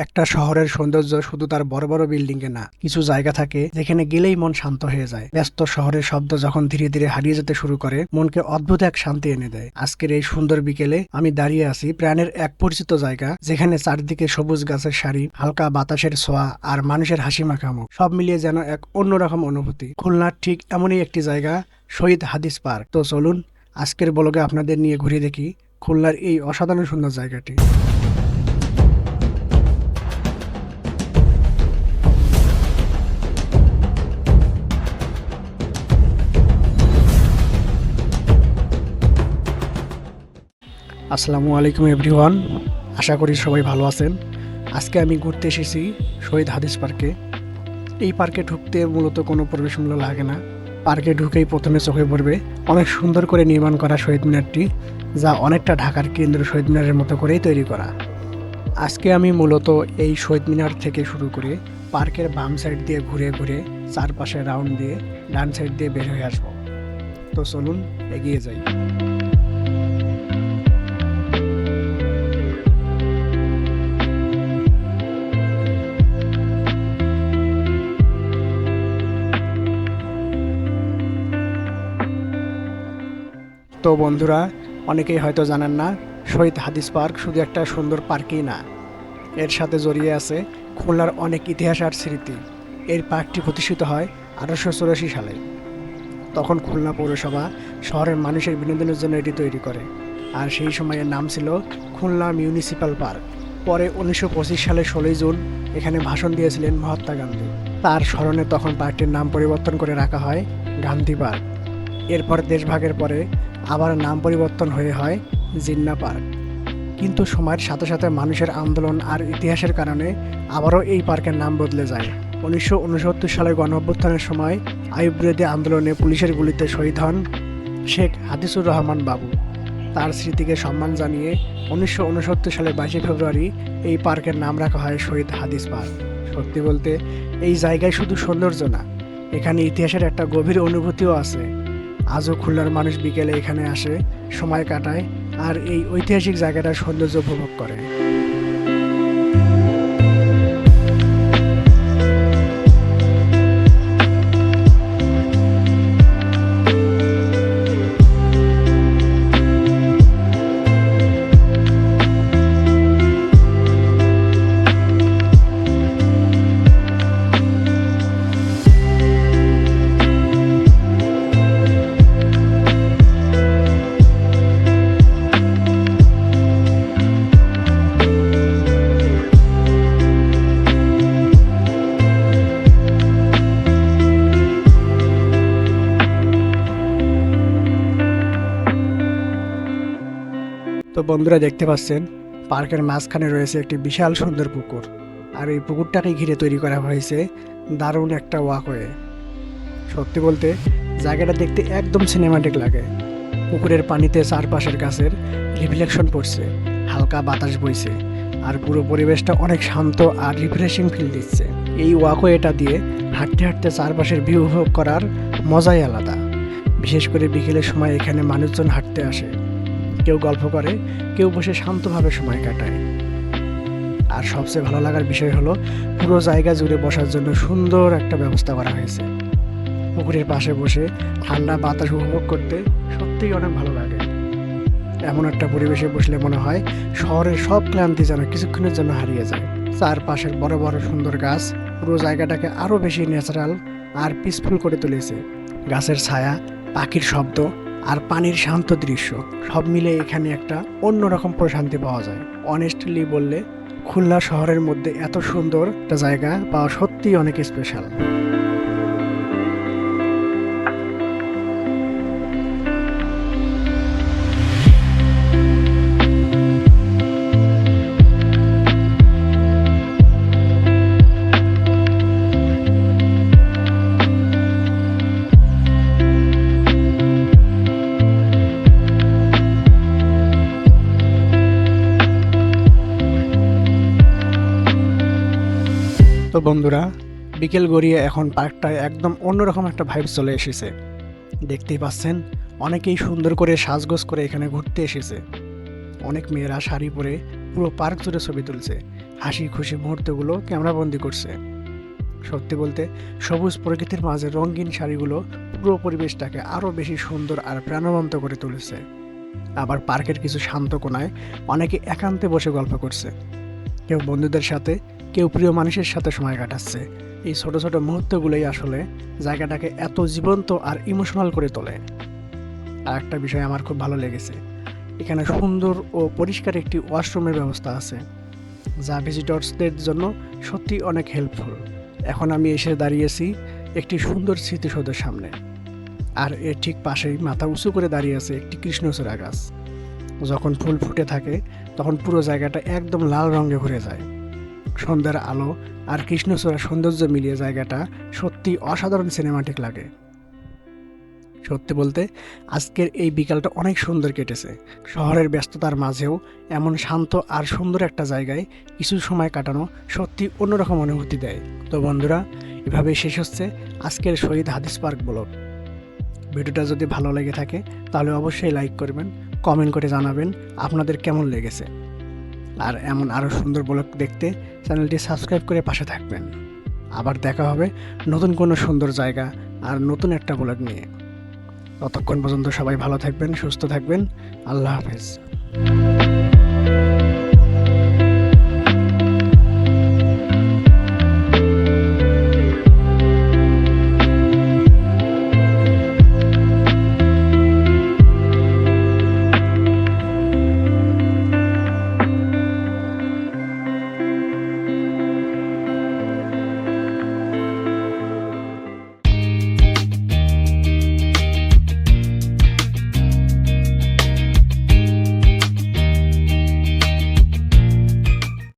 একটা শহরের সৌন্দর্য শুধু তার বড় বড় বিল্ডিং এ না, কিছু জায়গা থাকে যেখানে গেলেই মন শান্ত হয়ে যায়। ব্যস্ত শহরের শব্দ যখন ধীরে ধীরে হারিয়ে যেতে শুরু করে, মনকে অদ্ভুত এক শান্তি এনে দেয়। আজকের এই সুন্দর বিকেলে আমি দাঁড়িয়ে আছি প্রাণের এক পরিচিত জায়গা, যেখানে চারদিকে সবুজ গাছের সারি, হালকা বাতাসের ছোঁয়া আর মানুষের হাসি মাখা মুখ, সব মিলিয়ে যেন এক অন্যরকম অনুভূতি। খুলনার ঠিক এমনই একটি জায়গা, শহীদ হাদিস পার্ক। তো চলুন আজকের ব্লগে আপনাদের নিয়ে ঘুরে দেখি খুলনার এই অসাধারণ সুন্দর জায়গাটি। আসসালামু আলাইকুম এভরিওয়ান, আশা করি সবাই ভালো আছেন। আজকে আমি ঘুরতে এসেছি শহীদ হাদিস পার্কে। এই পার্কে ঢুকতে মূলত কোনো প্রবেশ মূল্য লাগে না। পার্কে ঢুকেই প্রথমে চোখে পড়বে অনেক সুন্দর করে নির্মাণ করা শহীদ মিনারটি, যা অনেকটা ঢাকার কেন্দ্র শহীদ মিনারের মতো করেই তৈরি করা। আজকে আমি মূলত এই শহীদ মিনার থেকে শুরু করে পার্কের বাম সাইড দিয়ে ঘুরে ঘুরে চারপাশে রাউন্ড দিয়ে ডান সাইড দিয়ে বের হয়ে আসবো। তো চলুন এগিয়ে যাই। তো বন্ধুরা, অনেকেই হয়তো জানেন না, শহীদ হাদিস পার্ক শুধু একটা সুন্দর পার্কই না, এর সাথে জড়িয়ে আছে খুলনার অনেক ইতিহাস আর স্মৃতি। এই পার্কটি প্রতিষ্ঠিত হয় 1884 সালে। তখন খুলনা পৌরসভা শহরের মানুষের বিনোদনের জন্য এটি তৈরি করে, আর সেই সময়ের নাম ছিল খুলনা মিউনিসিপ্যাল পার্ক। পরে 1925 সালে 16 জুন এখানে ভাষণ দিয়েছিলেন মহাত্মা গান্ধী। তার স্মরণে তখন পার্কটির নাম পরিবর্তন করে রাখা হয় গান্ধী পার্ক। এরপর দেশভাগের পরে আবার নাম পরিবর্তন হয়ে হয় জিন্না পার্ক। কিন্তু সময়ের সাথে সাথে মানুষের আন্দোলন আর ইতিহাসের কারণে আবারও এই পার্কের নাম বদলে যায়। 1969 সালের গণঅভ্যুত্থানের সময় আইয়ুব বিরোধী আন্দোলনে পুলিশের গুলিতে শহীদ হন শেখ হাদিসুর রহমান বাবু। তার স্মৃতিকে সম্মান জানিয়ে 1969 সালের 22 ফেব্রুয়ারি এই পার্কের নাম রাখা হয় শহীদ হাদিস পার্ক। সত্যি বলতে এই জায়গায় শুধু সৌন্দর্য না, এখানে ইতিহাসের একটা গভীর অনুভূতিও আছে। আজও খুলনার মানুষ বিকেলে এখানে আসে, সময় কাটায় আর এই ঐতিহাসিক জায়গাটার সৌন্দর্য উপভোগ করে। তো বন্ধুরা, দেখতে পাচ্ছেন পার্কের মাঝখানে রয়েছে একটি বিশাল সুন্দর পুকুর, আর এই পুকুরটাকে ঘিরে তৈরি করা হয়েছে দারুণ একটা ওয়াকওয়ে। সত্যি বলতে জায়গাটা দেখতে একদম সিনেমাটিক লাগে। পুকুরের পানিতে চারপাশের গাছের রিফ্লেকশন পড়ছে, হালকা বাতাস বইছে, আর পুরো পরিবেশটা অনেক শান্ত আর রিফ্রেশিং ফিল দিচ্ছে। এই ওয়াকওয়েটা দিয়ে হাঁটতে হাঁটতে চারপাশের ভিউ উপভোগ করার মজাই আলাদা। বিশেষ করে বিকেলের সময় এখানে মানুষজন হাঁটতে আসে, কেউ গল্প করে, কেউ বসে শান্তভাবে সময় কাটায়। আর সবচেয়ে ভালো লাগার বিষয় হলো পুরো জায়গা জুড়ে বসার জন্য সুন্দর একটা ব্যবস্থা করা হয়েছে। পুকুরের পাশে বসে ঠান্ডা বাতাস উপভোগ করতে সত্যিই অনেক ভালো লাগে। এমন একটা পরিবেশে বসলে মনে হয় শহরের সব ক্লান্তি যেন কিছুক্ষণের জন্য হারিয়ে যায়। চারপাশের বড় বড় সুন্দর গাছ পুরো জায়গাটাকে আরও বেশি ন্যাচারাল আর পিসফুল করে তুলেছে। গাছের ছায়া, পাখির শব্দ আর পানির শান্ত দৃশ্য সব মিলে এখানে একটা অন্যরকম প্রশান্তি পাওয়া যায়। অনেস্টলি বললে খুলনা শহরের মধ্যে এত সুন্দর একটা জায়গা পাওয়া সত্যিই অনেক স্পেশাল। তো বন্ধুরা, বিকেল গড়িয়ে এখন পার্কটায় একদম অন্যরকম একটা ভাইব চলে এসেছে। দেখতেই পাচ্ছেন অনেকেই সুন্দর করে সাজগোজ করে এখানে ঘুরতে এসেছে। অনেক মেয়েরা শাড়ি পরে পুরো পার্ক জুড়ে ছবি তুলছে, হাসি খুশি মুহূর্তগুলো ক্যামেরাবন্দি করছে। সত্যি বলতে সবুজ প্রকৃতির মাঝে রঙিন শাড়িগুলো পুরো পরিবেশটাকে আরও বেশি সুন্দর আর প্রাণবন্ত করে তুলেছে। আবার পার্কের কিছু শান্ত কোণায় অনেকে একান্তে বসে গল্প করছে, কেউ বন্ধুদের সাথে, কেউ প্রিয় মানুষের সাথে সময় কাটাচ্ছে। এই ছোট ছোট মুহূর্তগুলোই আসলে জায়গাটাকে এত জীবন্ত আর ইমোশনাল করে তোলে। আর একটা বিষয় আমার খুব ভালো লেগেছে, এখানে সুন্দর ও পরিষ্কার একটি ওয়াশরুমের ব্যবস্থা আছে, যা ভিজিটর্সদের জন্য সত্যি অনেক হেল্পফুল। এখন আমি এসে দাঁড়িয়েছি একটি সুন্দর স্মৃতিসৌধের সামনে, আর এর ঠিক পাশেই মাথা উঁচু করে দাঁড়িয়ে আছে একটি কৃষ্ণচূড়া গাছ। যখন ফুল ফুটে থাকে তখন পুরো জায়গাটা একদম লাল রঙে ভরে যায়। সন্ধ্যার আলো আর কৃষ্ণচূড়ার সৌন্দর্য মিলিয়ে জায়গাটা সত্যি অসাধারণ সিনেমাটিক লাগে। সত্যি বলতে আজকের এই বিকালটা অনেক সুন্দর কেটেছে। শহরের ব্যস্ততার মাঝেও এমন শান্ত আর সুন্দর একটা জায়গায় কিছু সময় কাটানো সত্যি অন্যরকম অনুভূতি দেয়। তো বন্ধুরা, এভাবেই শেষ হচ্ছে আজকের শহীদ হাদিস পার্ক ব্লগ। ভিডিওটা যদি ভালো লেগে থাকে তাহলে অবশ্যই লাইক করবেন, কমেন্ট করে জানাবেন আপনাদের কেমন লেগেছে। আর এমন আরও সুন্দর ব্লগ দেখতে চ্যানেলটি সাবস্ক্রাইব করে পাশে থাকবেন। আবার দেখা হবে নতুন কোনো সুন্দর জায়গা আর নতুন একটা ব্লগ নিয়ে। ততক্ষণ পর্যন্ত সবাই ভালো থাকবেন, সুস্থ থাকবেন। আল্লাহ হাফেজ।